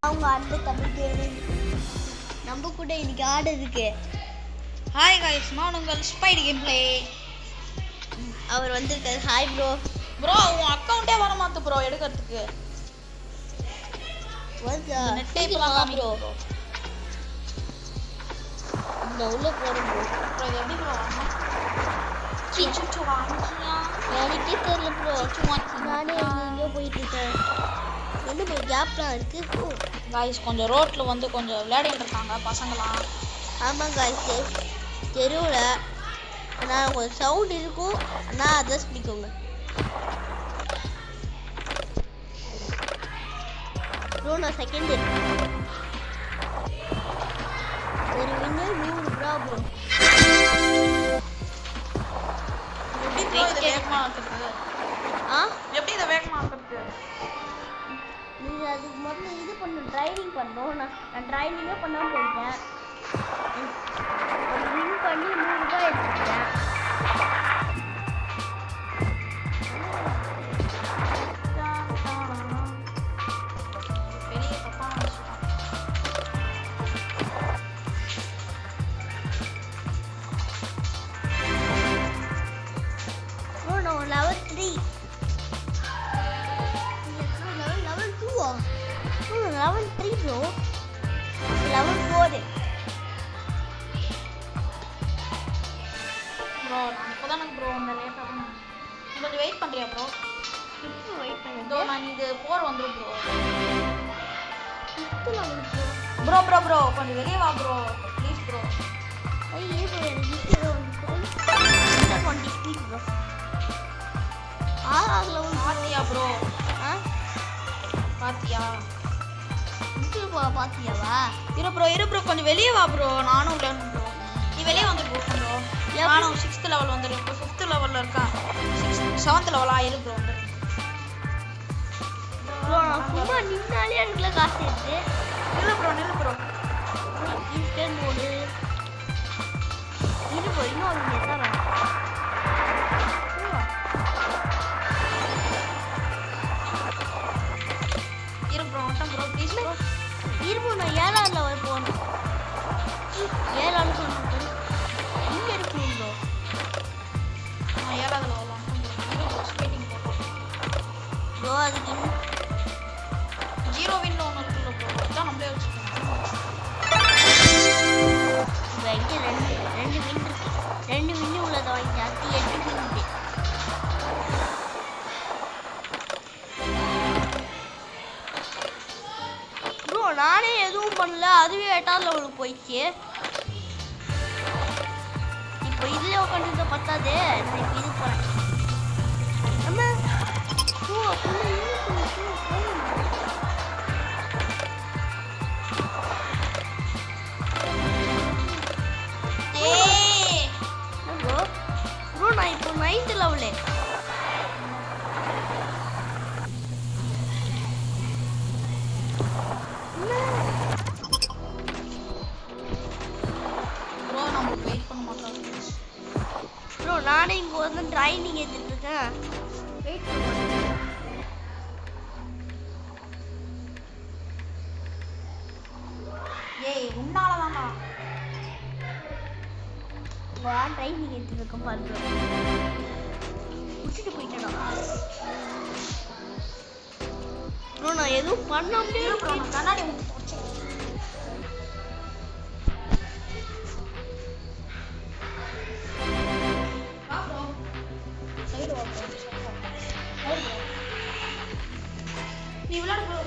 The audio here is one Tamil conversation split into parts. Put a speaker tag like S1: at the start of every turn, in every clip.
S1: அவங்க அந்த தமிழ் பேரு நம்ம கூட இன்னைக்கு ஆடுறதுக்கு.
S2: ஹாய் गाइस, நான் உங்கள் ஸ்பைடி கேம் ப்ளே.
S1: அவர் வந்திருக்காரு. Hi bro.
S2: ப்ரோ உன் அக்கவுண்டே வர மாத்து ப்ரோ எடுக்கிறதுக்கு.
S1: நெட் இப்பலாம் காமிரோ. இந்த உள்ள போறோம் ப்ரோ.
S2: ப்ரோ இது எப்படி ப்ரோ வரணும்? சீச்சு வாங்கியா?
S1: எனக்கே தெரியல ப்ரோ.
S2: சீச்சு
S1: நானே எங்கேயோ போயிட்டு இருக்கேன். என்ன ப்ரோ கேப்லாம் இருக்கு?
S2: गाइस கொஞ்சம் ரோட்ல வந்து கொஞ்சம் விளையாடிட்டு இருக்காங்க பசங்கலாம்.
S1: ஆமாம் गाइस, தெருவில் ஆனால் கொஞ்சம் சவுண்ட் இருக்கும். ஆனால் அட்ஜஸ்ட் பண்ணிக்கோங்க ப்ரோ. நான் செகண்ட் ஒரு வின்னர் 100 ரூபா ப்ரோ.
S2: எப்படி ப்ரோ இத வேகமா ஆக்குறது? எப்படி இத வேகமா ஆக்குறது?
S1: நீங்கள் அதுக்கு முதல்ல இது பண்ணணும், ட்ரைவிங் பண்ணணும். நான் ட்ரைவிங்கே பண்ணாமல் போயிட்டேன். ஒரு வின் பண்ணி 100 ரூபாய் எடுத்துக்கிட்டேன்.
S2: பெரிய தப்பா நினைச்சிட்டேன்.
S1: ப்ரோ நான் level 3 level 2 level 3 bro. Level 4
S2: bro நான் இப்போதான் ப்ரோ அந்த லேட்டா தான். கொஞ்சம் வெயிட் பண்றியா ப்ரோ?
S1: இப்போ வெயிட்
S2: இதோ
S1: பண்ணுங்க.
S2: நான் இது போர் வந்துரும் ப்ரோ.
S1: இப்போ level bro.
S2: Bro bro bro கொஞ்சம் வெளியே வா ப்ரோ ப்ளீஸ் ப்ரோ.
S1: ஐயே ப்ரோ எனக்கு இப்போ வந்து 20 ஸ்பீட் ப்ரோ. லெவல்
S2: பாத்தியா ப்ரோ?
S1: ஆ
S2: பாத்தியா?
S1: பாத்தியாவா?
S2: இரு ப்ரோ கொஞ்சம் வெளியே வா ப்ரோ. நானும் விளையாடணும் ப்ரோ. நீ வெளியே வந்து ப்ரோ. நானும் 6th லெவல் வந்துடுறேன். இப்போ 5th லெவலில் இருக்கேன். 7th லெவலா இரு ப்ரோ வந்து.
S1: ப்ரோ நான் சும்மா நின்னாலே எனக்குள்ள காசு இருக்கு.
S2: நில்லு ப்ரோ
S1: இன்ஸ்டன்ட் மோடு இரு ப்ரோ. இன்னும் ஒரு எத்தனை வேணும்?
S2: இரு ப்ரோ மட்டும் ப்ரோ ப்ளீஸ் ப்ரோ.
S1: இரு ப்ரோ நான் 7ஆவது லெவல் போகணும். 7ஆவது போகணும். இங்கே இருக்கணும் ப்ரோ.
S2: நான் 7வது லெவல் வந்துட்டேன் ப்ரோ. இரு ப்ரோ ஸ்கேட்டிங் போட்டோம்
S1: ப்ரோ அதுக்கு
S2: 0 வின்ல ஒன்று இருக்குல்ல ப்ரோ. அதான் நம்மளே வச்சுக்கோங்க.
S1: இப்போ எங்கே ரெண்டு வின் இருக்கு. 2 வின்னு உள்ளதை வாங்கி ஜாஸ்தி 8 வின் இருக்கு. ப்ரோ நானே எதுவும் பண்ணல, அதுவே 8ஆவது லெவலுக்கு போயிடுச்சு. இப்போ இதுல உட்காந்து பத்தாது. நான் இப்போ இது போறேன். அம்மா ஓ அப்படி
S2: ஏய்
S1: ப்ரோ ப்ரோ நான் இப்போ 9th லெவலு.
S2: ப்ரோ நம்மளுக்கு வெயிட் பண்ண மாட்டாங்க.
S1: ப்ரோ நானே இங்கே வந்து ட்ரைனிங் எடுத்துட்டு இருக்கேன். வெயிட் பண்ணுங்க.
S2: ஏய் உன்னாலதான்டா.
S1: நான் ட்ரைனிங் எடுத்துட்டு இருக்கேன் பாருங்க. விட்டுட்டு போயிட்டேனா? ப்ரோ நான் எதுவும் பண்ணாமலே
S2: இரு ப்ரோ நான் கண்ணாடி ஊத்தி போச்சேன். வா ப்ரோ சைடு வா ப்ரோ. நீ விளையாடு ப்ரோ.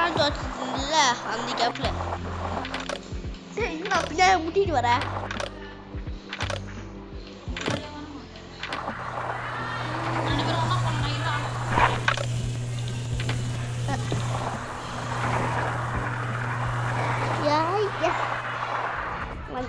S1: பால் தோட்டத்துல அந்த கேப்ல இன்னும் பின்னாடி முட்டிட்டு வரேன்.
S2: ரெண்டு பேரும் ஒண்ணா போனா இல்ல
S1: Yes. One.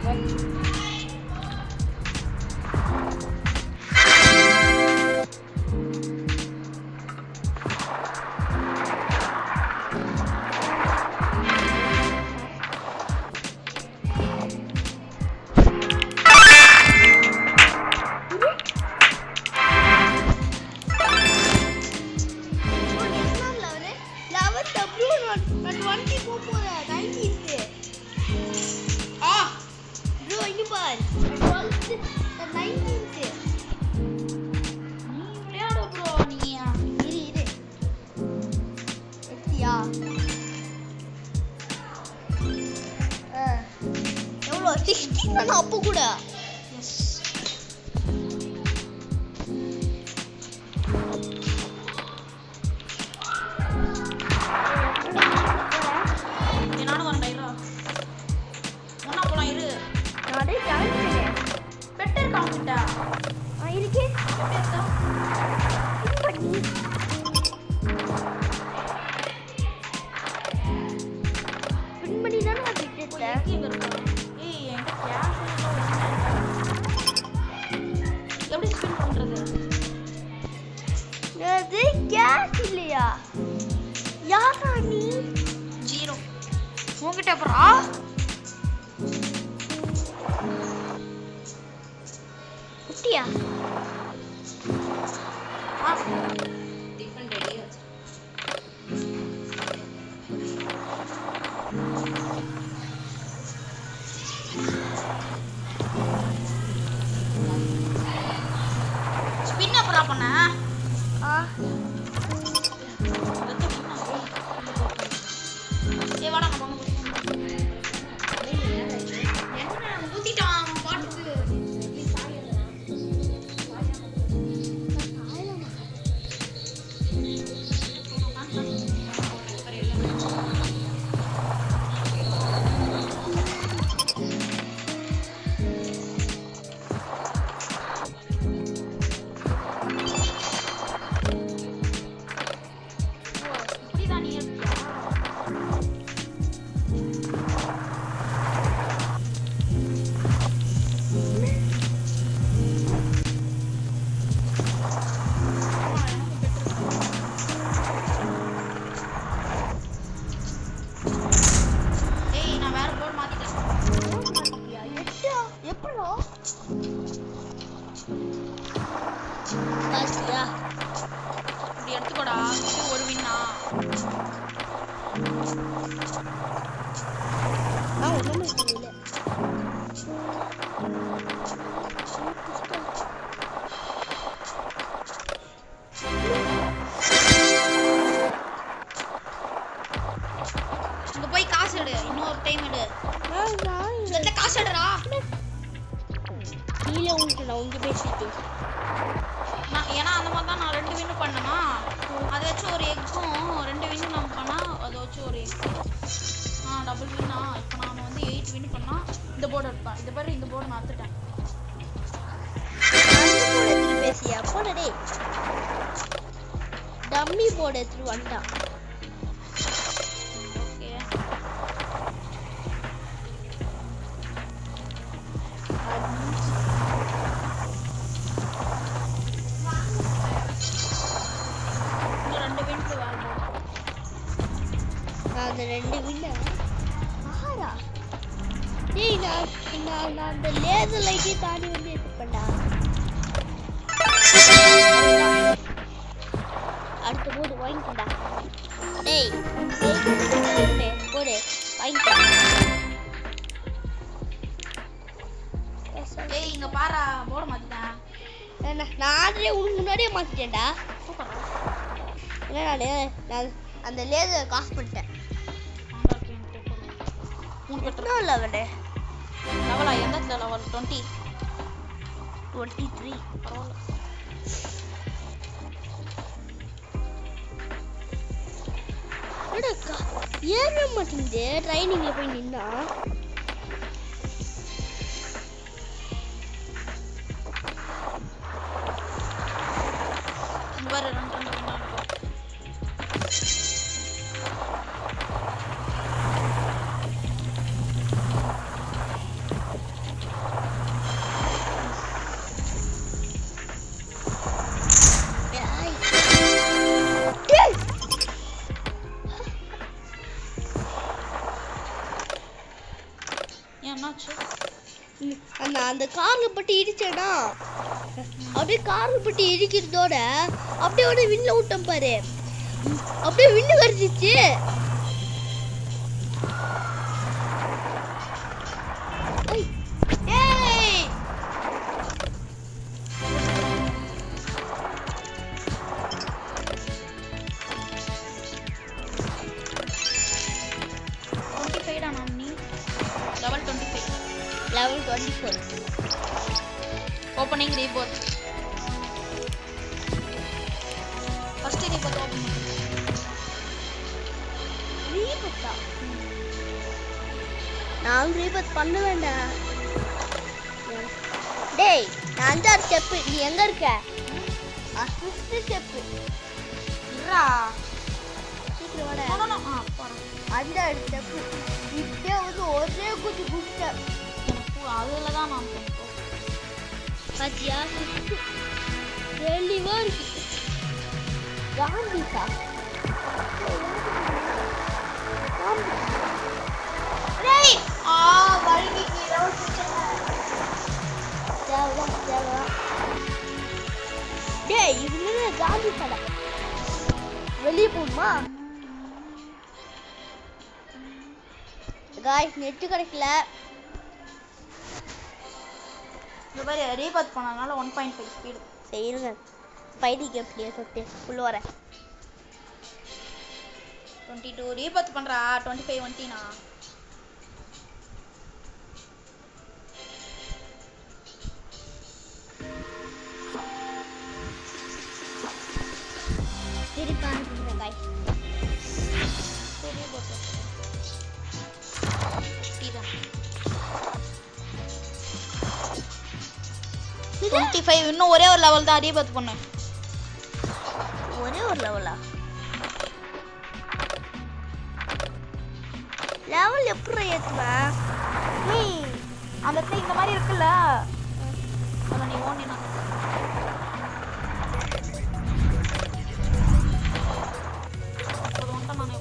S1: எவ்வளோ 16 தானே அப்போ கூட.
S2: நானும் வரேன் டைரா ஒண்ணா போலாம் இரு.
S1: நான் கிளம்பிட்டேன்.
S2: பெட் இருக்கா உன்கிட்ட?
S1: இருக்கு. பின் பண்ணி தானே நான் விட்டுட்டேன்.
S2: ஏய் என்கிட்ட கேஷ் எப்படி ஸ்பின் பண்றது?
S1: அது கேஷ் இல்லையா? யாரா நீ?
S2: 0 உன்கிட்ட அப்புறம்
S1: குட்டியா?
S2: டிஃபன் ரெடி ஆச்சு. ஸ்பின் அப்புறம் பண்ண ஏய் வாடா நம்ம என்ன ஊத்திட்டான் பாட்டுக்கு. இப்படி எடுத்துக்கோடா. இது ஒரு வின்னா.
S1: ஒண்ணுமே தெரியல.
S2: இங்க போய் காசு எடு. இன்னொரு டைம் எடு. இந்த காசு எடுடா.
S1: கீழே உனக்கு நான் உங்க பேசிட்டு
S2: ஏன்னா அந்த மாதிரி தான் நான் 2 வின்னு பண்ணனா. அதை வச்சு ஒரு எக்கும் 2 வின்னு நம்ம பண்ணா அதை வச்சு ஒரு எக் டபுள் வின்னா. இப்போ நான் வந்து 8 வின் பண்ணா இந்த போர்டு எடுப்பேன். இந்த பேர் இந்த போர்டு நான் எடுத்துட்டேன்.
S1: பேசியா போடே. டம்மி போர்டு எடுத்துட்டு வந்துட்டான். அந்த 2 வின்ன ஆஹா டேய் நான் அந்த லேசர் லைட்டை தாண்டி வந்து எடுப்பேன்டா. அடுத்த போடு வாங்கிட்டா. டேய் போடு வாங்கிட்டா.
S2: ஏய் இங்க பாரா போட மாட்டேன்.
S1: நான் ஆல்ரெடி உனக்கு முன்னாடியே மாத்திட்டேன்டா.
S2: சூப்பரா.
S1: நான் அந்த லேசர் காசு பண்ணிட்டேன். எத்தனை லெவலு?
S2: லெவலா எந்த லெவல்? 20
S1: 23.
S2: பரவாயில்ல.
S1: ஏற மாட்டேங்குது ட்ரைனிங்ல போய் நின்னா.
S2: வேற 2 வின்னா இருக்கும். என்னாச்சு?
S1: அந்த கார்ல பட்டு இடிச்சேனா, அப்படியே கார்ல பட்டு இடிக்கிறதோட அப்படியே ஒரு விண்ணில் விட்டோம் பாரு, அப்படியே விண்ணு கடிச்சிச்சு. Level 24.
S2: Opening rebirth. First rebirth open.
S1: Rebirth. நான் rebirth பண்ண வேண்டாம். டேய், நான் தான் ஸ்டெப். நீ எங்க இருக்க? First step.
S2: இருடா.
S1: சீக்கிரம் வாடா.
S2: நோ போறேன்.
S1: அந்த ஸ்டெப். இப்பே வந்து ஒரே குட்டி புஷ்டர்.
S2: அதுல தான் நான்
S1: பாத்தியா தெளிவா இருக்கு. காந்திக்கா
S2: டேய் வழுகி கீழே
S1: டேய் இது காந்தி கடை. வெளியே போகுமா? காய்ஸ் நெட் கிடைக்கல.
S2: இந்த மாதிரி ரீபாத் பண்ணனால 1.5 ஸ்பீடு
S1: செய்யுங்க. ஸ்பைடி கேம் பிளேயர் சொல்லிட்டு உள்ள வரேன்.
S2: 22 ரீபாத் பண்றா. 25 வந்துட்டீனா?
S1: சரி காமிக்கிறேன் காய்ஸ்.
S2: சரி போட்டு இதான் 25. இன்னும் ஒரே ஒரு லெவல் தான் ரீபாத் பண்ணு.
S1: ஒரே ஒரு லெவலா? லெவல் எப்படி ஏத்துவேன்?
S2: அந்த இடத்துல இந்த மாதிரி இருக்குல்ல, அத நீ ஓடினா அது ஒன்றை நான்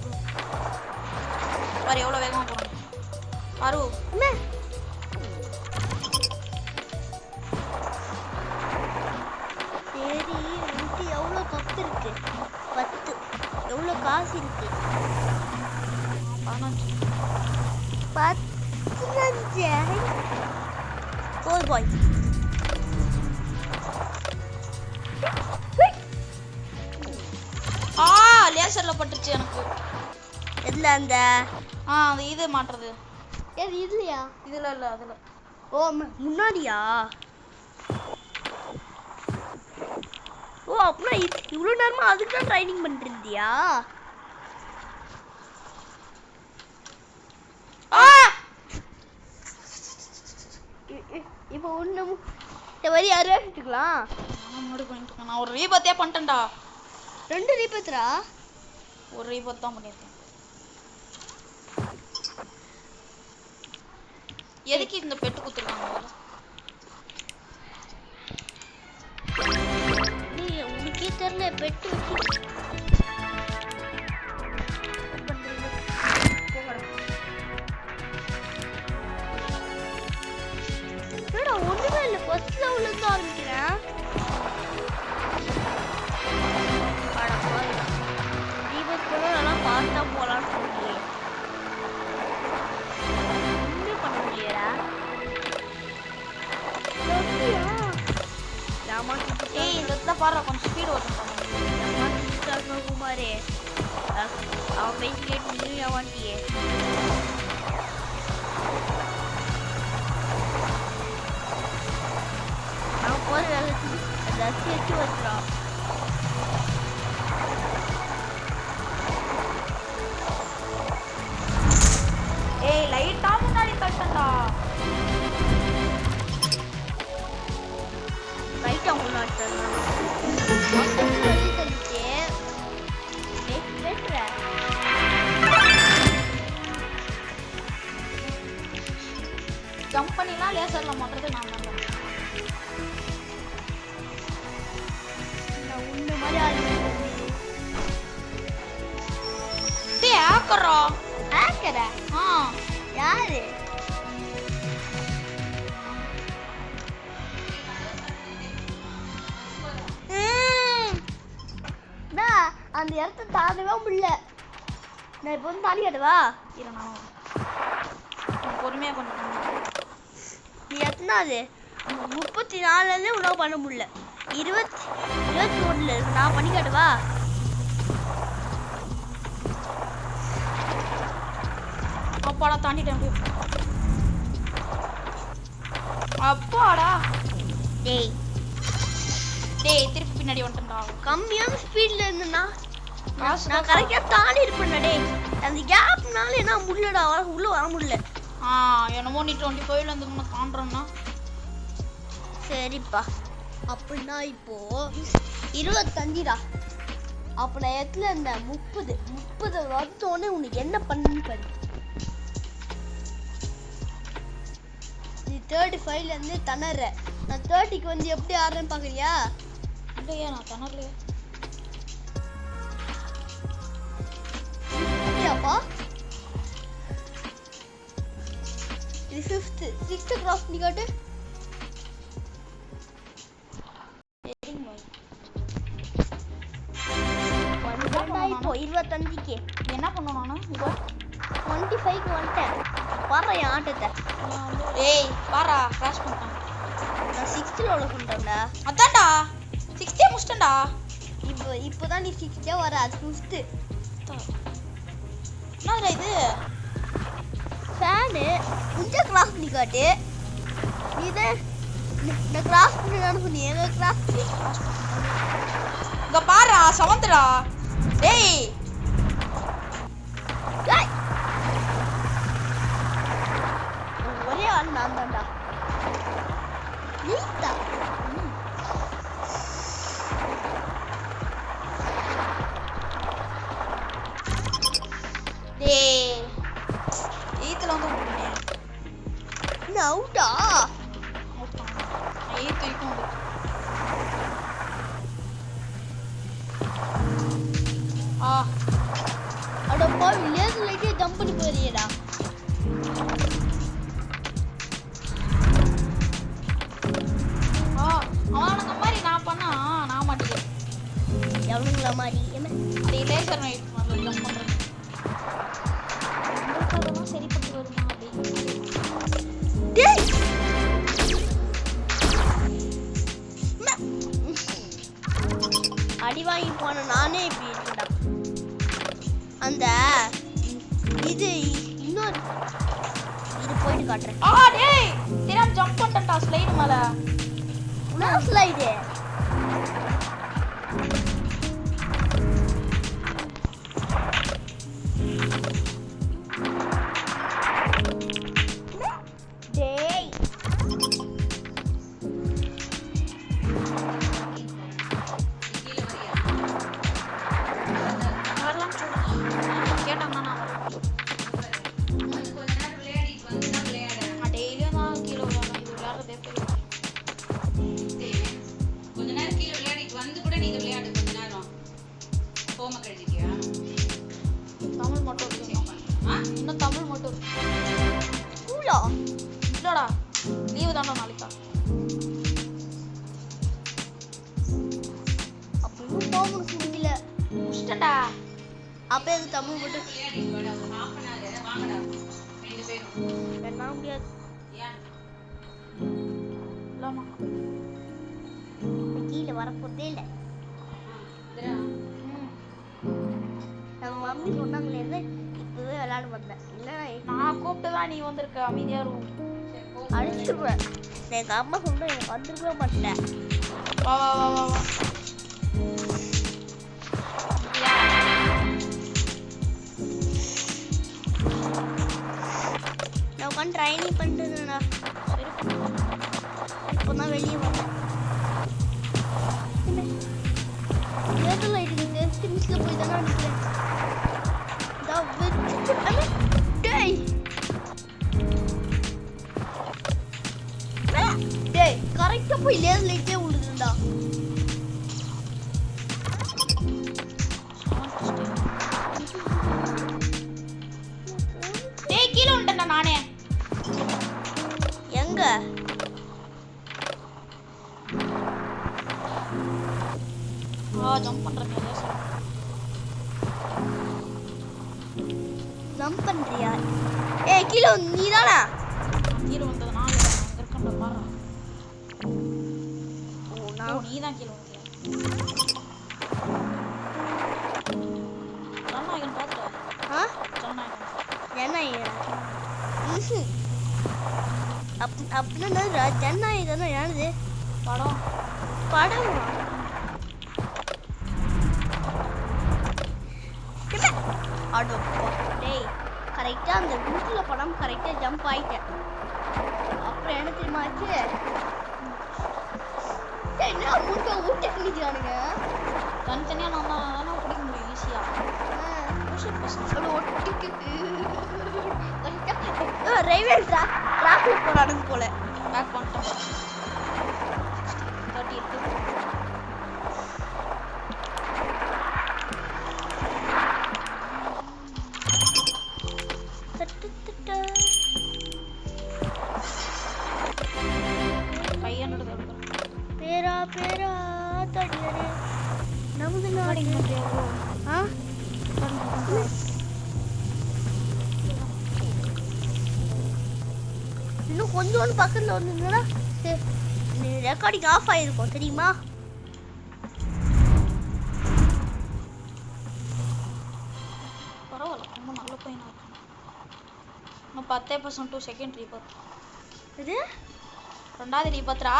S2: பாரு எவ்வளோ வேகமாக போகிறேன் பாரு.
S1: எவ்வளோ கப்பு இருக்கு? 10. எவ்வளோ காசு இருக்கு?
S2: 15.
S1: 15. கோல் பாய்.
S2: லேசர்ல பட்டுச்சு எனக்கு.
S1: எதுல? அந்த
S2: அந்த இது மாட்டுறது.
S1: எது இதுலயா?
S2: இதுல இல்ல அதுல.
S1: ஓ முன்னாடியா? ஓ அப்புறம் இவ்வளோ நேரமா அதுக்கு தான் ட்ரைனிங் பண்ணிட்டு இருந்தியா? இப்போ ஒன்று இந்த மாதிரி யாரும் எடுத்துக்கலாம்.
S2: நான் ஒரு ரீபத்தே பண்ணிட்டேன்டா.
S1: 2 ரீபத்ரா?
S2: ஒரு ரீபத் தான் பண்ணியிருக்கேன். எதுக்கு இந்த பெட்டு குத்துருக்காங்க?
S1: உனக்கே தெரியல பெட்டு வச்சு ஒண்ணுமே இல்லை. ஃபர்ஸ்ட் லெவல்ல இருந்து ஆரம்பிக்கிறேன். ரீபத் கூட நல்லா ஃபாஸ்டா போலான்னு சொல்லியே ஒண்ணுமே பண்ண முடியலடா.
S2: ஏய் இந்த இடத்துல பாரு கொஞ்சம் ஸ்பீடு ஓட்டுங்க
S1: குமாரே. அவன் பேசி கேட்டு நீ ஏமாட்டியே. அவன் போற வேகத்துக்கு ரசி வச்சு வச்சுறான்.
S2: ஹேக்கரா
S1: ஹேக்கரா
S2: ஆ
S1: யாரு அந்த இடத்த தாண்டவே முடியல. நான் இப்போ வந்து தாண்டி காட்டுவா
S2: இரு நான் பொறுமையா கொஞ்சம்
S1: நீ எத்தனாவது 34 உணவு பண்ண முடியல 21 இருக்கு. நான் பண்ணி காட்டுவா
S2: அப்பாடா தாண்டிட்டேன் அப்பாடா
S1: டேய்
S2: டேய் திருப்பி பின்னாடி வந்துட்டா
S1: கம்மியான ஸ்பீட்ல இருந்தேன்னா
S2: காசு
S1: நான் கரெக்டா தாண்டி இருப்பேன்டா. டேய் அந்த கேப்னால என்ன முடியலடா உள்ள வர முடியல.
S2: என்னமோ நீ 25ல இருந்து முன்ன தாண்டறன்னா
S1: சரிப்பா அப்படின்னா இப்போ 25டா. அப்ப நான் எத்துல இந்த 30 வந்தோடனே உனக்கு என்ன பண்ணுன்னு பாரு. நீ 35ல இருந்து தணற. நான் 30க்கு வந்து எப்படி ஆடுறேன்னு பாக்குறியா?
S2: இல்லையா நான் தணறலையே.
S1: அப்படியாப்பா இது 6th கிராஸ் பண்ணி காட்டு. இப்போ 25க்கு
S2: என்ன பண்ணும் நானு இப்போ
S1: 25க்கு வந்துட்டேன். பாரு என் ஆட்டத்தை.
S2: ஏய் பாரா கிராஷ் பண்ணிட்டான்.
S1: நான் 6th உள்ள கொண்டேன்டா.
S2: அதான்டா 60 முடிச்சிட்டேன்டா.
S1: இப்போதான் நீ 6th வர. அது 5th.
S2: என்னடா இது
S1: ஃபேனு கொஞ்சம் கிராஸ் பண்ணி காட்டு. இது நான் கிராஸ் பண்ணி சொன்னீங்க. கிராஸ் பண்ணி
S2: இங்க பாரா சமந்தரா. டேய்
S1: ஒரே ஆள் நான் தான்டா. நீதா
S2: டேய் ஈத்துல வந்து போறேன்.
S1: நான் அவுட்டா?
S2: ஈத்து ஈத்து வந்து
S1: அடப்பா வில்லேஜ் லைட்டே ஜம்ப் பண்ணி போறியேடா.
S2: அவனுங்க மாதிரி நான் பண்ணா நான் மாட்டேன்.
S1: எவனுங்களா மாதிரி
S2: அதே லேசர் நைட் மாதிரி ஜம்ப் பண்றேன். அதெல்லாம் சரிப்பட்டு வருமா அப்படி?
S1: டேய் அடி வாங்கி போன நானே இப்படி இருக்கேன்டா. அந்த இது இன்னொரு இது போயிட்டு காட்டுறேன்.
S2: டேய் தெரியாம ஜம்ப் பண்ணிட்டேன்டா ஸ்லைடு மேல.
S1: என்ன ஸ்லைடு? டேய்
S2: வரலாம் சொல்றா. கேட்டாங்கன்னா நான் வரேன். நான் டெய்லியும் தான் கீழே விளையாடுறேன். இது விளையாடுறதே பெரிய
S3: கொஞ்ச நேரம் கீழே விளையாடிட்டு வந்து கூட நீங்க விளையாடு கொஞ்ச நேரம். ஹோம் கழிச்சிட்டியா?
S2: தமிழ் மட்டும் இருக்கு. இன்னும் தமிழ் மட்டும் இருக்கு.
S1: ஸ்கூலா?
S2: இல்லடா லீவு தான்டா நாளைக்கா.
S1: அப்பவும் போக முடியல.
S2: முடிச்சிட்டேன்டா.
S1: அப்ப எது தமிழ் மட்டும்
S3: விளையாடிட்டு வாடா ஒரு half an hour வாங்கடா. ரெண்டு பேரும்.
S1: என்ன முடியாது.
S3: ஏன்?
S2: இல்லம்மா
S1: கீழே வரப்போதே இல்லை.
S3: இதரா.
S1: நம்ம மம்மி சொன்னாங்களே இப்பவே விளையாட வந்தேன். இல்லை
S2: நான் கூப்பிட்டு தான் நீ வந்திருக்க. அமைதியா இருக்கும்.
S3: சரி போ.
S1: அடிச்சிருவேன். எங்க அம்மா சொன்னா எனக்கு வந்துருக்கவே மாட்டேன்.
S2: வா வா வா வா வா.
S1: நான் உட்காந்து ட்ரைனிங் பண்ணிட்டுருந்தேன்டா.
S2: சரி
S1: இப்போதான் வெளியே வந்தேன். ஏதோ இதுக்கு டெஸ்ட் மிஸ்ல போய் தானே அடிக்கிறேன். டேய் கரெக்டா போய் லேஸ் லைட்டே விழுதுடா.
S2: நானே.
S1: எங்க
S2: ஜம்ப் பண்றேன்.
S1: ஜம்ப் பண்றியா? ஏய் கீழ நீதானா?
S2: கீழே வந்தது நான் இல்ல. அங்க இருக்கேன்டா பாரு.
S1: நான்
S2: நீ தான் கீழே வந்தியா? ஜனநாயகன் பாத்துட்டா? ஜனநாயகன்.
S1: ஜனநாயகன் அப்படின்னா ஜனநாயகன் யானது?
S2: படம்.
S1: படமா? டேய் கரெக்டா அந்த வீட்டுல படம் கரெக்டா ஜம்ப் ஆயிட்டேன். அப்புறம் என்ன தெரியுமா ஆச்சு? என்ன முட்டை ஊட்ட நிக்கிறானுங்க.
S2: தனித்தனியா நான் பிடிக்க முடியும் ஈஸியா.
S1: ரயில்வே டிராக்ல போறானுங்க போல.
S2: பேக் பண்ணிட்டேன். 30 இருக்கு.
S1: பேரா பேரா தடியரே நமது நாடு. இன்னும் கொஞ்சோண்டு பக்கத்துல வந்தீங்கன்னா ரெக்கார்டிங் ஆஃப் ஆயிருக்கும் தெரியுமா?
S2: பரவாயில்ல, ரொம்ப நல்ல பையனா இருக்கு. இன்னும் 10% செகண்ட் ரீபத்.
S1: இது
S2: 2வது ரீபத்ரா.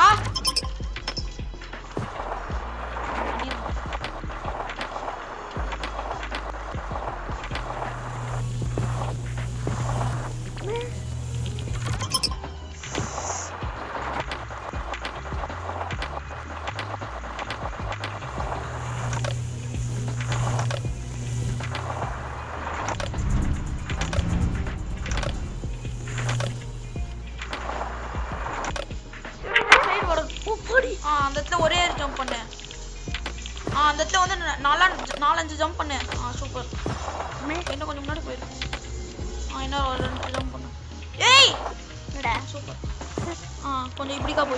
S2: அந்த இடத்துல ஒரே ஜம்ப் பண்ணு. அந்த இடத்துல வந்து 4-5 ஜம்ப் பண்ணு. சூப்பர். இன்னும் கொஞ்சம் முன்னாடி போயிரு. இன்னும் ஒரு 2 ஜம்ப் பண்ணு. ஏய் சூப்பர். கொஞ்சம் இப்படிக்கா போ.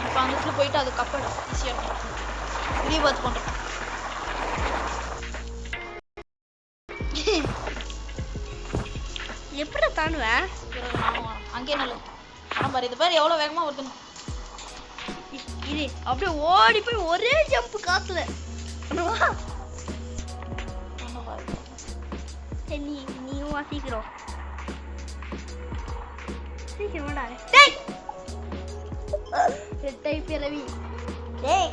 S2: இப்போ அந்த இடத்துல போயிட்டு அது கப்பல் ஈஸியா இருக்கும். ரீவர்ஸ் பண்றேன்.
S1: எப்படி தாண்டுவேன்?
S2: நானும் வரேன். அங்கே நல்ல பாரு, இது பாரு எவ்வளவு வேகமா வருதுன்னு.
S1: இது அப்படியே ஓடி போய் ஒரே ஜம்ப் காத்துல. நீயும் சீக்கிரம் சீக்கிரமாடா. டேய் ரெட்டை பிறவி. டேய்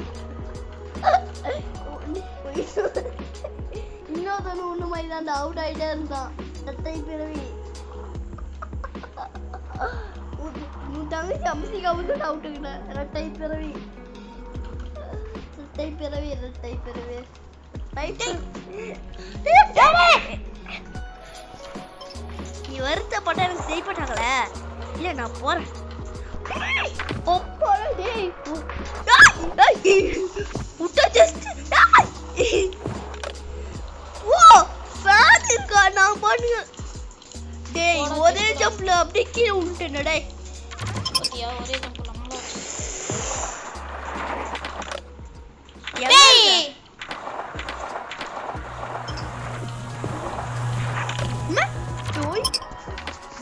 S1: இன்னொரு ஒண்ணு மாதிரி தான் அவுட் ஆயிட்டே இருந்தான். ரெட்டை பிறவி. தங்கச்சி அம்சிகா வந்து அவுட்டுக்கிட்ட. ரெட்டை பிறவி. நீ வருத்தப்பட்ட எனக்கு சரிப்பட்டாங்களே. இல்ல நான் போறேன். நான் பண்ணுங்க. டேய் ஒரே ஜம்ப்ல அப்படியே கீழே விட்டுட்டேன்டா.
S2: பாத்தியா ஒரே ஜம்ப்ல நல்லா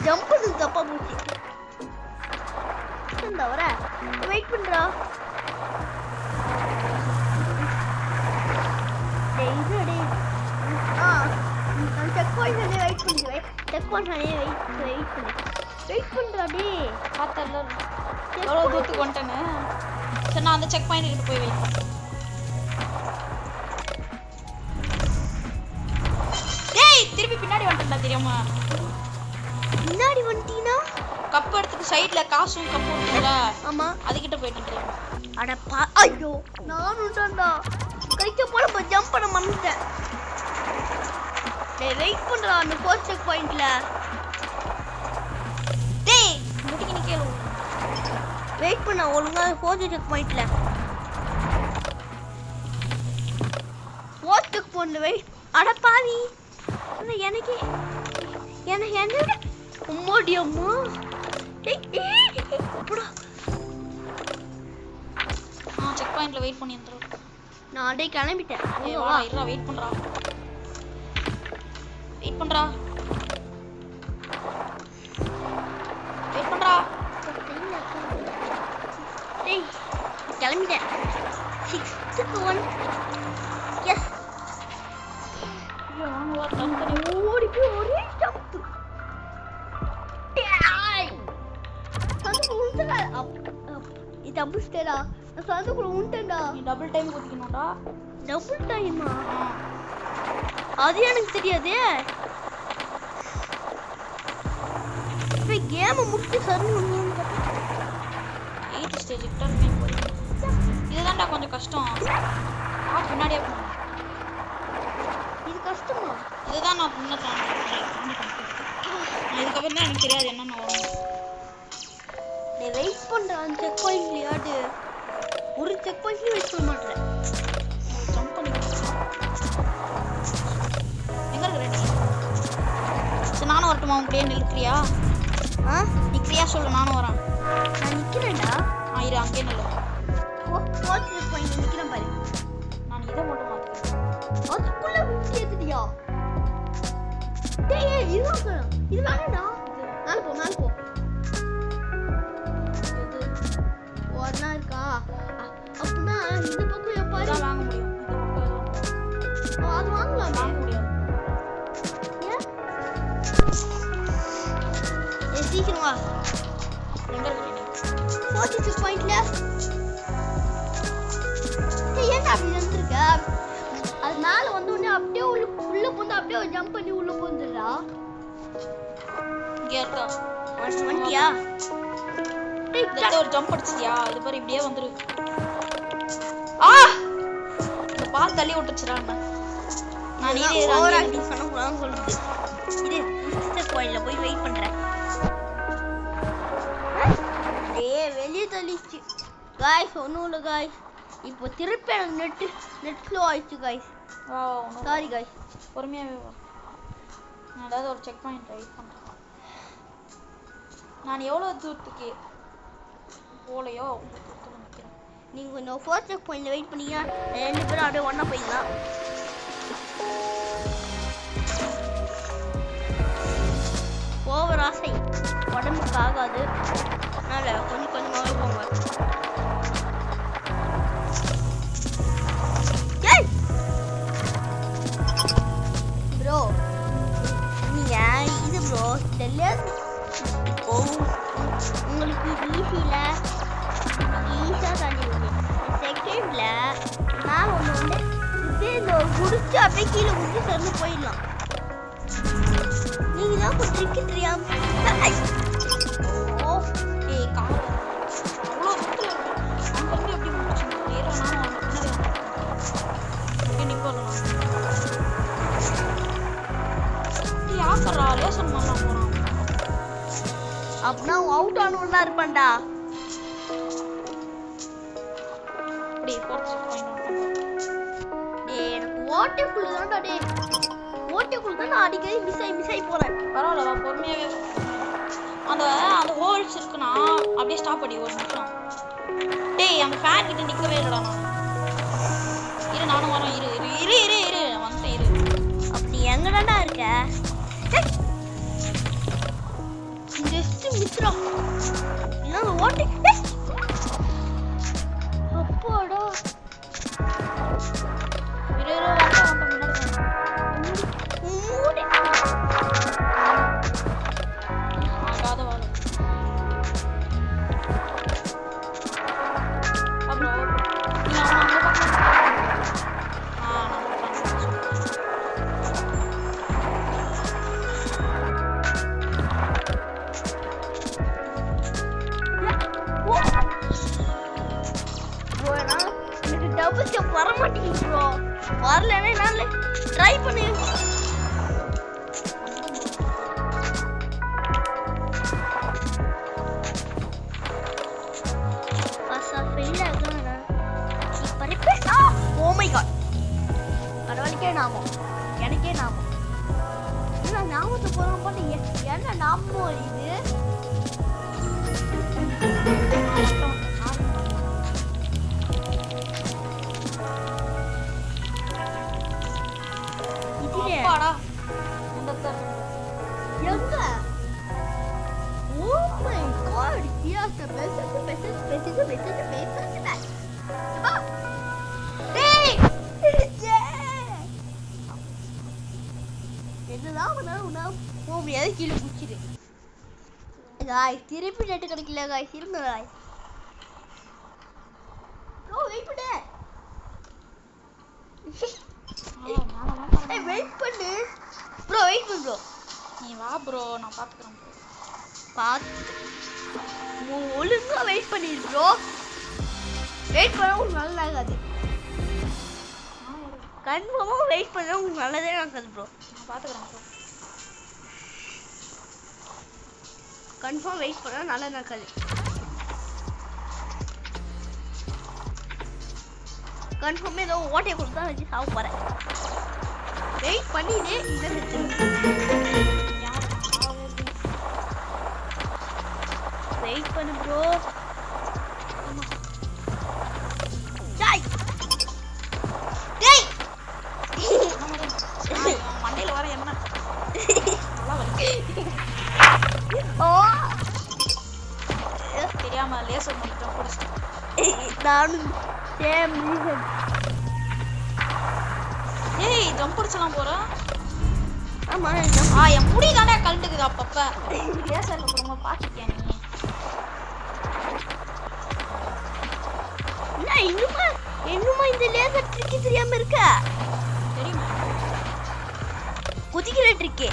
S1: ஜம்ப் பண்ணு தப்பா போச்சு. வர வெயிட் பண்றா. டேய் டேய் செக் பாயிண்ட் வெயிட் பண்ணு. செக் பாயிண்ட் வெயிட் பண்றா. டேய்
S2: பார்த்தல எவ்வளவு தூரத்துக்கு வந்துட்டேன்னு. சரி நான் அந்த செக் பாயிண்ட் கிட்ட போய் வெயிட் பண்றேன். டேய் திருப்பி பின்னாடி வந்துட்டேன்டா தெரியுமா?
S1: பின்னாடி வந்துட்டீனா?
S2: கப் எடுத்துட்டு சைடுல காசும் கப் இருக்குல்ல.
S1: ஆமா
S2: அது கிட்ட போயிட்டு தெரியுமா?
S1: அட ஐயோ நானும் தான்டா கைக்க போல ஜம்ப் பண்ண மறந்துட்டேன். டேய் வெயிட் பண்றா அந்த ஃபர்ஸ்ட் செக் பாயிண்ட்ல.
S2: டேய் முட்டிக்கு நிக்கல.
S1: வெயிட் பண்ண ஒழுங்கா ஃபர்ஸ்ட் செக் பாயிண்ட்ல. ஃபர்ஸ்ட் செக் பாயிண்ட்ல வெயிட். அட பாவி. எனக்கு எனக்கு என்ன அம்மாடி அம்மா. அப்படா
S2: செக் பாயிண்ட்ல வெயிட் பண்ணி வந்துரு.
S1: நான் அப்படியே கிளம்பிட்டேன்.
S2: ஏய் வா இருடா வெயிட் பண்றா. வெயிட் பண்றா. வெயிட் பண்றா.
S1: டேய் கிளம்பிட்டேன். 6th 1 S.
S2: வாங்க வா தம்பி.
S1: ஓடி போய் ஒரே ஜம்ப். டேய் சந்து உண்டடா. இது டபுள் ஸ்டேடா. நான் சந்துக்குள்ள உண்டடா.
S2: நீ டபுள் டைம் குதிக்கணும்டா.
S1: டபுள் டைமா? அது எனக்கு தெரியாது. இப்போ கேமை முடிச்சு சரணும்.
S2: 8th ஸ்டேஜ் கிட்ட இருக்கேன் போய். இதுதான்டா கொஞ்சம் கஷ்டம். முன்னாடியே போ.
S1: இது கஷ்டமா?
S2: இதுதான் நான் முன்ன இதுக்கப்புறம் தான் எனக்கு தெரியாது என்னென்ன வரும்.
S1: நீ வெயிட் பண்றான் செக் பாயிண்ட்லயாடு. ஒரு செக் பாயிண்ட்லயும் வெயிட் பண்ண மாட்டேன்.
S2: ஜம்ப் பண்ணி எங்க இருக்கிற நீ? சரி நானும் வரட்டுமா? உங்களையே நிற்கிறியா? நிற்கிறியா சொல்லு, நானும் வரேன்.
S1: நான் நிக்கிறேன்டா.
S2: இரு அங்கேயே நில்லு.
S1: ஃபோர்த் செக் பாயிண்ட் நிக்கிறேன் பாரு.
S2: நான் இதை மட்டும் மாத்திக்கிறேன்.
S1: அதுக்குள்ள விட்டு ஏத்துறியா? டேய் இது வேணாடா. மேல போ. ஒண்ணா இருக்கா? அப்படின்னா இந்த பக்கம் எப்பா
S2: இதான் வாங்க முடியும். இந்த பக்கம்
S1: அது வாங்கலாம்.
S2: வாங்க முடியாது.
S1: ஏன் சீக்கிரம் வா.
S2: எங்க இருக்கிற நீ?
S1: ஃபோர்த் செக் பாயிண்ட்ல. டேய் ஏன்டா அப்படி நின்னுருக்க? அது மேல வந்து உடனே அப்படியே உள்ள போந்து அப்படியே ஜம்ப் பண்ணி உள்ள போந்துடா.
S2: இங்க இருக்கா?
S1: வந்துட்டியா?
S2: இந்த ஒரு ஜம்ப் அடிச்சிட்டியா? இது பாரு இப்படியே வந்துரு. இந்த பால் தள்ளி விட்டுச்சுடா. நான் இது
S1: ஓவர் ஆக்டிங் பண்ண கூடாதுன்னு சொல்லுது. இது செக் பாயிண்ட்ல போய் வெயிட் பண்றேன். டேய் வெளிய தள்ளிச்சு. गाइस ஒண்ணும் இல்ல गाइस. இப்போ திருப்பி எனக்கு நெட் ஸ்லோ ஆயிடுச்சு गाइस.
S2: வா
S1: சாரி गाइस.
S2: பொறுமையாவே வா. நான் ஏதாவது ஒரு செக் பாயிண்ட் வெயிட் பண்றேன். நான் எவ்வளவு தூரத்துக்கு போலையோ அவ்வளவு தூரத்துக்கு நிக்கிறேன்.
S1: நீங்க கொஞ்சம் ஃபோர்த் செக் பாயிண்ட்ல வெயிட் பண்ணீங்க. ரெண்டு பேரும் அப்படியே ஒண்ணா போயிடலாம். ஓவர் ஆசை உடம்புக்கு ஆகாது. அதனால கொஞ்சம் கொஞ்சமாக போங்க. ப்ரோ நீங்க இது ப்ரோ டெல்லர் இப்போ உங்களுக்கு ஈஸியில் ஈஸியாக தாண்டிடுங்க. செகண்டில் நான் ஒன்று வந்து இப்படியே குடிச்சு அப்படியே கீழே குடிச்சு சொல்லி போயிடலாம். நீங்கள் தான் இப்போ ட்ரிக்கு தெரியாமல்
S2: ஓ ஏய் கார் அவ்வளோ தூரத்தில் இருக்கு. அங்கே இருந்து எப்படி முடிச்சு நேரம் நானும் பின்னாடி வந்தேன். நிற்போம் யாக்கறா லேசன் பண்ணலாம் போகிறான்.
S1: அப்படின்னா அவுட் ஆனவன் இருப்பான்டா.
S2: அப்படி ஃபோர்த் செக் பாயிண்ட்
S1: டேய் எனக்கு ஓட்டுக்குள்ள தான்டா. டேய் ஓட்டுக்குள்ள தான் நான் அடிக்கடி மிஸ் ஆகி போறேன்.
S2: பரவாயில்ல வா பொறுமையாவே அந்த ஹோல்ஸ் இருக்குன்னா அப்படியே ஸ்டாப் பண்ணி ஒரு நிமிஷம். டேய் அந்த ஃபேன் கிட்ட நிக்கவே இல்லடா நான். இரு நானும் வரேன். இரு வந்துட்டேன் இரு.
S1: அப்படி எங்கடா இருக்க? ஜஸ்ட் மித்ரா இல்ல ஓட்டு. அப்பாடா
S2: இரு வந்து முன்னாடி
S1: மூடி
S2: ஆகாத வாழ. அப்புறம் நீ அவன் அங்கே
S1: எனக்கு டபுள் ஜம்ப் வர மாட்டேங்குது ப்ரோ. வரலன்னா என்னால ட்ரை பண்ணு. பாசா ஃபெயில் ஆகுதுடா. பரிப்பே ஓ மை காட். கடவுளுக்கே நாமம். எனக்கே நாமம். நான் ஞாபகத்தை போறோம் பண்ணி என்ன நாமோ இது
S2: அப்பாடா இந்த
S1: எங்க Oh my god, yes, the message. Ah! Hey! Yeah! என்னதான் உனா போ முடியாது கீழே குச்சிடு गाइस திருப்பி நெட் கிடைக்கல गाइस இருங்க गाइस ப்ரோ வெயிட் பண்ணு ஏய் வெயிட் பண்ணு ப்ரோ வெயிட் பண்ணு ப்ரோ
S2: நீ வா ப்ரோ நான் பாத்துக்கறேன் ப்ரோ
S1: ஒழுங்கா வெயிட் பண்ணிரு ப்ரோ வெயிட் பண்ணா உங்களுக்கு நல்லா ஆகாது கன்ஃபார்மா வெயிட் பண்ணா உங்களுக்கு நல்லதே ஆகாது ப்ரோ
S2: நான் பாத்துக்கறேன் ப்ரோ
S1: கன்ஃபார்ம் வெயிட் பண்ணா நல்லா நடக்காது கன்ஃபார்ம் ஏதோ ஓட்டையை கொடுத்தா வச்சு சாவ போறேன் வெயிட் பண்ணிட்டு இதை வெயிட் பண்ணு ப்ரோ டேய் டேய்
S2: மண்டையில வர என்ன
S1: ஓ
S2: தெரியாம லேசர் மட்டும் புடிச்சிட்டேன்
S1: நானும் சேம் ரீசன்
S2: ஏய் ஜம்ப் அடிச்சலாம் போறேன்
S1: ஆமா
S2: என் முடி தானே கழட்டுக்குது அப்பப்ப லேசர்ல போடும்போது பாத்துக்கியா நீ
S1: இன்னுமா இந்த லேசர் ட்ரிக் தெரியாம இருக்க
S2: தெரியுமா
S1: குதிக்கிற ட்ரிக்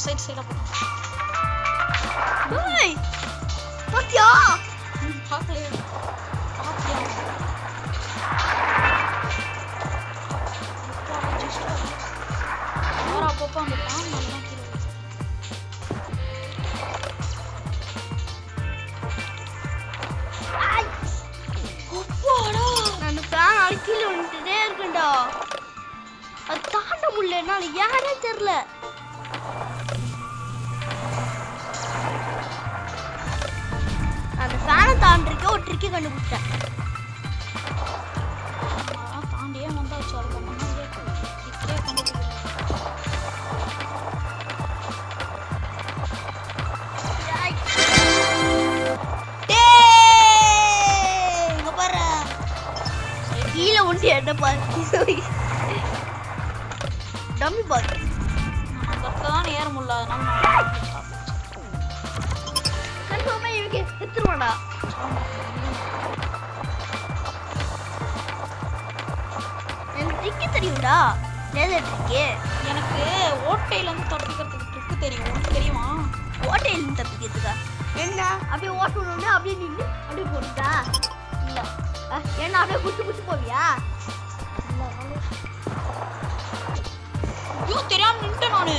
S2: சைடு சைடா போறேன்
S1: ஏய் பாத்தியா
S2: பாக்கலையே பாத்தியா யாரா அப்பப்போ அந்த பேன் நல்லா கீழே
S1: நான் ஃபேன் அடிக்கல வந்துட்டே இருக்கேன்டா அது தாண்ட முடியல என்னால யாரே தெரியல அந்த ஃபேனை தாண்டிருக்க ஒரு ட்ரிக்கை கண்டுபிடிச்சேன்
S2: தாண்டியே வந்தாச்சு அது முன்னாடியே ட்ரிக்கே கண்டுபிடிச்சேன்
S1: கீழே உண்டு என்ன பாரு டம்மி பாரு
S2: தான் ஏற முடியல அதனால
S1: கன்ஃபார்மா இவங்க செத்துருவாடா எனக்கு ட்ரிக்கு தெரியும்டா லேசர் ட்ரிக்கு
S2: எனக்கு ஓட்டையில இருந்து தப்பிக்கிறதுக்கு ட்ரிக்கு தெரியும் உனக்கு தெரியுமா
S1: ஓட்டையில இருந்து தப்பிக்கிறதுக்கா என்ன அப்படியே ஓட்டணும்னு அப்படியே நின்று அப்படியே போடுதா இல்ல என்ன அப்படியே குச்சி போவியா
S2: ஐயோ தெரியாம நின்ட்டேன் நானு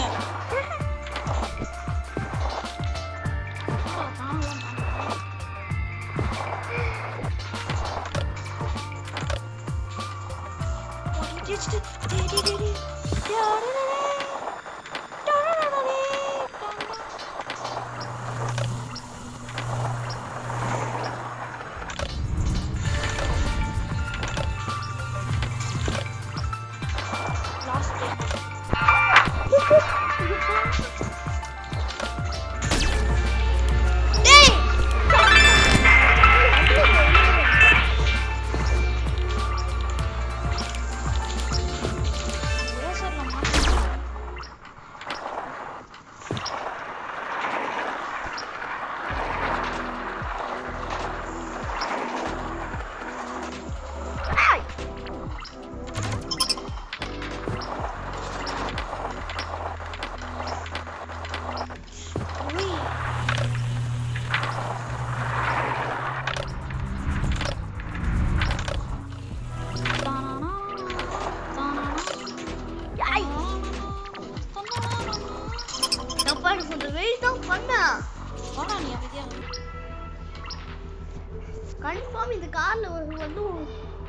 S1: இல்லாம இந்த கார்ல வந்து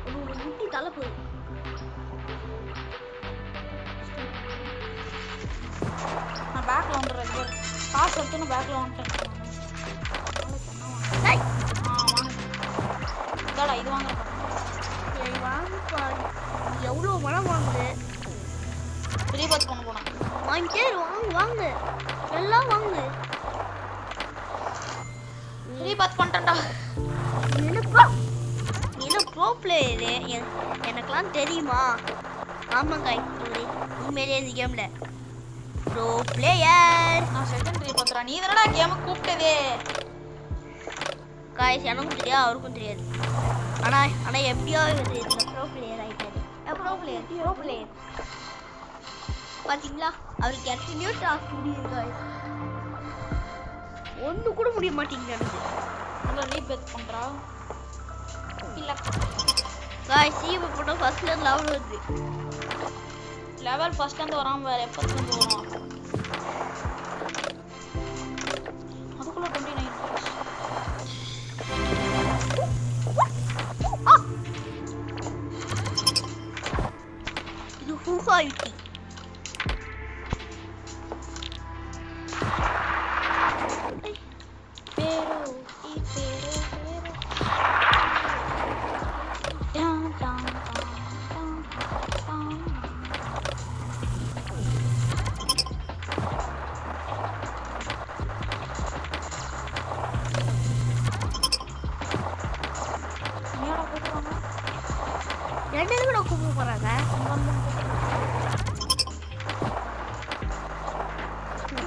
S1: ஒரு முட்டி தலை போகுது.
S2: நான் பேக்ல வந்துடுறேன். காசு எடுத்துன்னு பேக்ல வந்துட்டேன்.
S1: டேய்,
S2: வாங்க. இதாடா இது வாங்க.
S1: ஏய் வாங்குப்பா. எவ்வளோ மனம் வாங்குது.
S2: ஃப்ரீ பஸ் பண்ண போனேன்.
S1: வாங்கிட்டே இரு, வாங்கு எல்லாம் வாங்கு.
S2: ஃப்ரீ பஸ் பண்ணிட்டேன்டா.
S1: என்னப்பா நீ என்ன ப்ரோ பிளேயரு? எனக்கெல்லாம் தெரியுமா? ஆமாங்க உண்மையிலேயே இந்த கேம்ல ப்ரோ பிளேயர்.
S2: நான் செகண்டரி பத்துறா. நீ தானடா கேமை கூப்பிட்டதே.
S1: காய்ஸ் எனக்கும் தெரியாது, அவருக்கும் தெரியாது. ஆனா எப்படியோ இந்த ப்ரோ பிளேயர் ஆயிட்டாரு. ப்ரோ பிளேயர் பாத்தீங்களா? அவருக்கு எத்தனையோ டாஸ்க் முடியுது காய்ஸ். ஒண்ணு கூட முடிய மாட்டேங்குது எனக்கு.
S2: உள்ள ரீபேக் பண்றா. இல்ல
S1: காய்ஸ் சீவ போட்டா ஃபர்ஸ்ட்ல இருந்து லெவல் வருது.
S2: லெவல் ஃபர்ஸ்ட்ல இருந்து வராம வேற எப்பத்துல இருந்து வரும்? அதுக்குள்ள 29.
S1: இது ஹூஹா யுட்டி. ரெண்டு கூட கூப்பிட போறாங்க.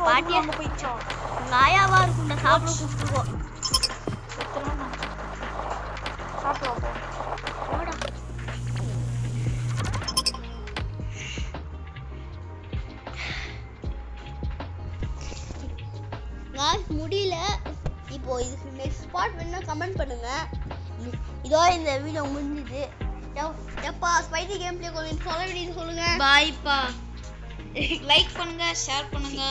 S1: பாட்டியா
S2: போயிடுச்சா?
S1: நாயாவா இருக்கும் சாப்பிட கூப்பிட்டுருவோம்.
S2: சாப்பிடுவோம்.
S1: போடா. முடியல. இப்போ இதுக்கு நெக்ஸ்ட் ஸ்பாட் வேணா கமெண்ட் பண்ணுங்க. இதோ இந்த வீடியோ முடிஞ்சுது. எப்பா ஸ்பைசி கேம் ப்ளே கொஞ்சம் சொல்ல வேண்டியது சொல்லுங்க.
S2: பாய்ப்பா. லைக் பண்ணுங்க, ஷேர் பண்ணுங்க,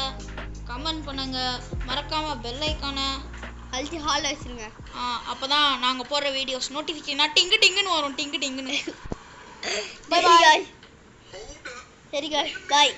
S2: கமெண்ட் பண்ணுங்க, மறக்காம பெல் ஐகானை
S1: அழுத்தி ஹால் வச்சிருங்க.
S2: அப்பதான் நாங்க போடுற வீடியோஸ் நோட்டிஃபிகேஷன் டிங்கு டிங்குன்னு வரும். டிங்கு டிங்குன்னு.
S1: Bye bye. சரி गाइस, பாய்.